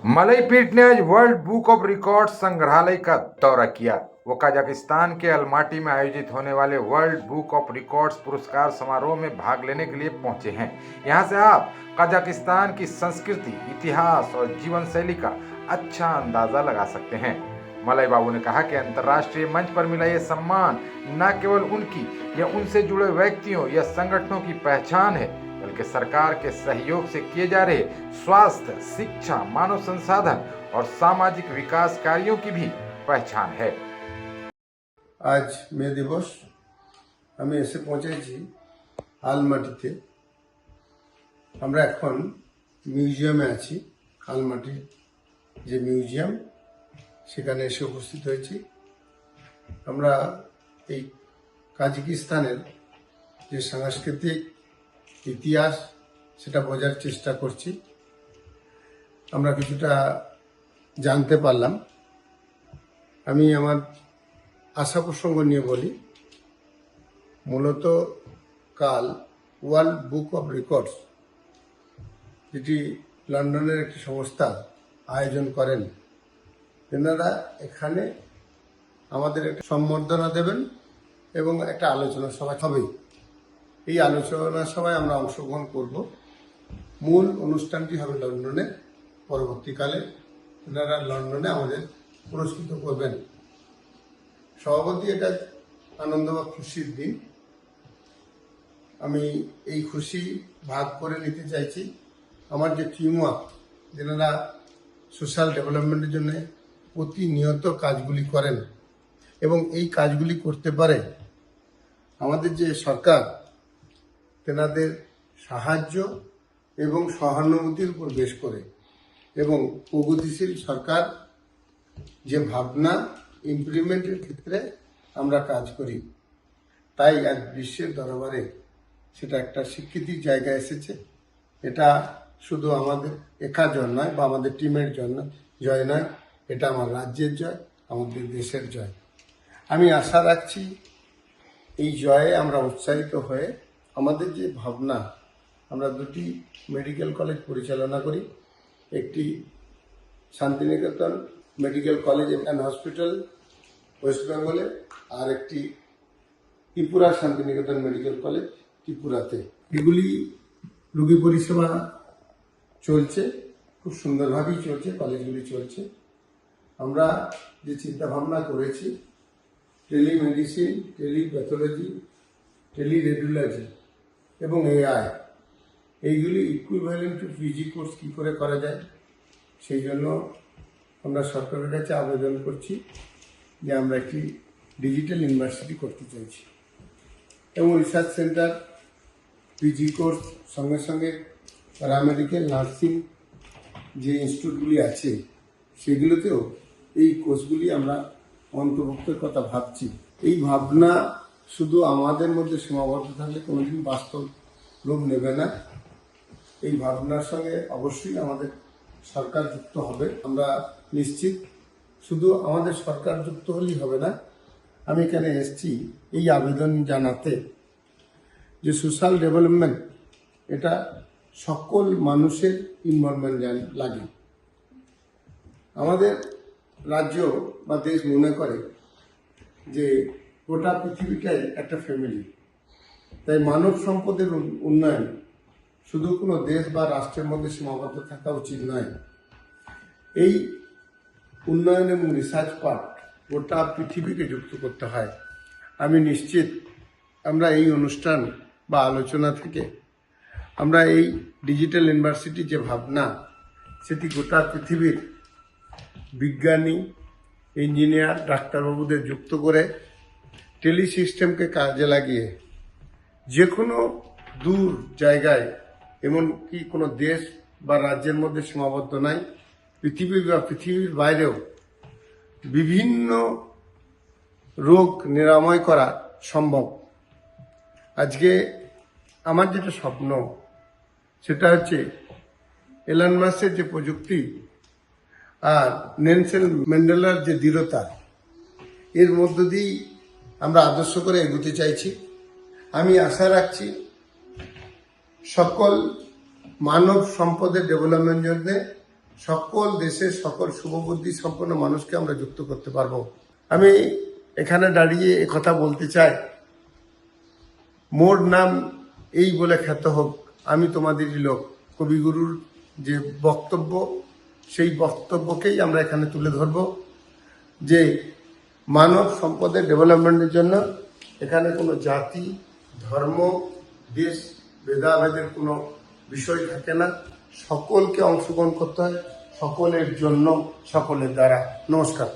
मलयपीठ ने आज world book of record संग्रहालय का दौरा किया। वो कजाकिस्तान के अलमाटी में आयोजित होने वाले वर्ल्ड बुक ऑफ रिकॉर्ड्स पुरस्कार समारोह में भाग लेने के लिए पहुंचे हैं। यहां से आप कजाकिस्तान की संस्कृति, इतिहास और जीवन शैली का अच्छा अंदाजा लगा सकते हैं। मलय बाबू ने कहा कि अंतर्राष्ट्रीय मंच पर मिला ये सम्मान न केवल उनकी या उनसे जुड़े व्यक्तियों या संगठनों की पहचान है, बल्कि सरकार के सहयोग से किए जा रहे स्वास्थ्य, शिक्षा, मानव संसाधन और सामाजिक विकास कार्यों की भी पहचान है। आज मे दिवस আমি এসে পৌঁছেছি আলমাটিতে। আমরা এখন মিউজিয়ামে আছি। আলমাটি যে মিউজিয়াম সেখানে এসে উপস্থিত হয়েছি। আমরা এই কাজাকিস্তানের যে সাংস্কৃতিক ইতিহাস সেটা বোঝার চেষ্টা করছি। আমরা কিছুটা জানতে পারলাম। আমি আমার আশা প্রসঙ্গ নিয়ে বলি। মূলত কাল ওয়ার্ল্ড বুক অফ রেকর্ডস, যেটি লন্ডনের একটি সংস্থা আয়োজন করেন, তেনারা এখানে আমাদের একটা সম্বর্ধনা দেবেন এবং একটা আলোচনা সভা হবে। এই আলোচনা সভায় আমরা অংশগ্রহণ করব। মূল অনুষ্ঠানটি হবে লন্ডনে। পরবর্তীকালে তেনারা লন্ডনে আমাদের পুরস্কৃত করবেন। সভাপতি এটা আনন্দ বা খুশির দিন। আমি এই খুশি ভাগ করে নিতে চাইছি। আমার যে টিম ওয়ার্ক, যেনারা সোশ্যাল ডেভেলপমেন্টের জন্য প্রতিনিয়ত কাজগুলি করেন এবং এই কাজগুলি করতে পারে আমাদের যে সরকার, তেনাদের সাহায্য এবং সহানুভূতির উপর বেশ করে এবং প্রগতিশীল সরকার যে ভাবনা ইমপ্লিমেন্টের ক্ষেত্রে আমরা কাজ করি, তাই এক বিশ্বের দরবারে সেটা একটা স্বীকৃতির জায়গায় এসেছে। এটা শুধু আমাদের একা জয় নয় বা আমাদের টিমের জন্য জয় নয়, এটা আমার রাজ্যের জয়, আমাদের দেশের জয়। আমি আশা রাখছি এই জয়ে আমরা উৎসাহিত হয়ে আমাদের যে ভাবনা, আমরা দুটি মেডিকেল কলেজ পরিচালনা করি, একটি Shantiniketan medical college and hospital West বেঙ্গলে, আর একটি ত্রিপুরা শান্তিনিকেতন মেডিকেল কলেজ ত্রিপুরাতে। এগুলি রোগী পরিষেবা চলছে, খুব সুন্দরভাবেই চলছে, কলেজগুলি চলছে। আমরা যে চিন্তা ভাবনা করেছি, টেলিমেডিসিন, টেলিপ্যাথোলজি, টেলিরেডিওলজি এবং এআই, এইগুলি ইকুইভ্যালেন্ট টু পিজি কোর্স কী করে করা যায়, সেই জন্য আমরা সরকারের কাছে আবেদন করছি যে আমরা একটি ডিজিটাল ইউনিভার্সিটি করতে চাইছি এবং রিসার্চ সেন্টার, পিজি কোর্স সঙ্গে সঙ্গে প্যারামেডিক্যাল, নার্সিং যে ইনস্টিটিউটগুলি আছে সেগুলোতেও এই কোর্সগুলি আমরা অন্তর্ভুক্তের কথা ভাবছি। এই ভাবনা শুধু আমাদের মধ্যে সীমাবদ্ধ থাকলে কোনোদিন বাস্তব রূপ নেবে না। এই ভাবনার সঙ্গে অবশ্যই আমাদের সরকার যুক্ত হবে, আমরা নিশ্চিত। শুধু আমাদের সরকার যুক্ত হলেই হবে না। আমি এখানে এসেছি এই আবেদন জানাতে যে সোশ্যাল ডেভেলপমেন্ট এটা সকল মানুষের ইনভলভমেন্ট লাগে। আমাদের রাজ্য বা দেশ মনে করে যে গোটা পৃথিবীটাই একটা ফ্যামিলি, তাই মানব সম্পদের উন্নয়ন শুধু কোনো দেশ বা রাষ্ট্রের মধ্যে সীমাবদ্ধ থাকা উচিত নয়। এই উন্নয়ন এবং রিসার্চ পার্ট গোটা পৃথিবীকে যুক্ত করতে হয়। আমি নিশ্চিত আমরা এই অনুষ্ঠান বা আলোচনা থেকে আমরা এই ডিজিটাল ইউনিভার্সিটির যে ভাবনা, সেটি গোটা পৃথিবীর বিজ্ঞানী, ইঞ্জিনিয়ার, ডাক্তারবাবুদের যুক্ত করে টেলি সিস্টেমকে কাজে লাগিয়ে যে কোনো দূর জায়গায়, এমনকি কোনো দেশ বা রাজ্যের মধ্যে সীমাবদ্ধ নাই, পৃথিবী বা পৃথিবীর বাইরেও বিভিন্ন রোগ নিরাময় করা সম্ভব। আজকে আমার যেটা স্বপ্ন, সেটা হচ্ছে এলন মাস্কের যে প্রযুক্তি আর নেলসন ম্যান্ডেলার যে দৃঢ়তা, এর মধ্য দিয়েই আমরা আদর্শ করে এগোতে চাইছি। আমি আশা রাখছি সকল মানব সম্পদের ডেভেলপমেন্ট জন্য সকল দেশের সকল শুভবুদ্ধি সম্পন্ন মানুষকে আমরা যুক্ত করতে পারবো। আমি এখানে দাঁড়িয়ে কথা বলতে চাই, মোর নাম এই বলে খ্যাত হোক, আমি তোমাদেরই লোক। কবিগুরুর যে বক্তব্য, সেই বক্তব্যকেই আমরা এখানে তুলে ধরব যে মানব সম্পদের ডেভেলপমেন্টের জন্য এখানে কোনো জাতি, ধর্ম, দেশ ভেদাভেদের কোনো বিষয় থাকে না। সকলকে অংশগ্রহণ করতে হয়, সকলের জন্য, সকলের দ্বারা। নমস্কার।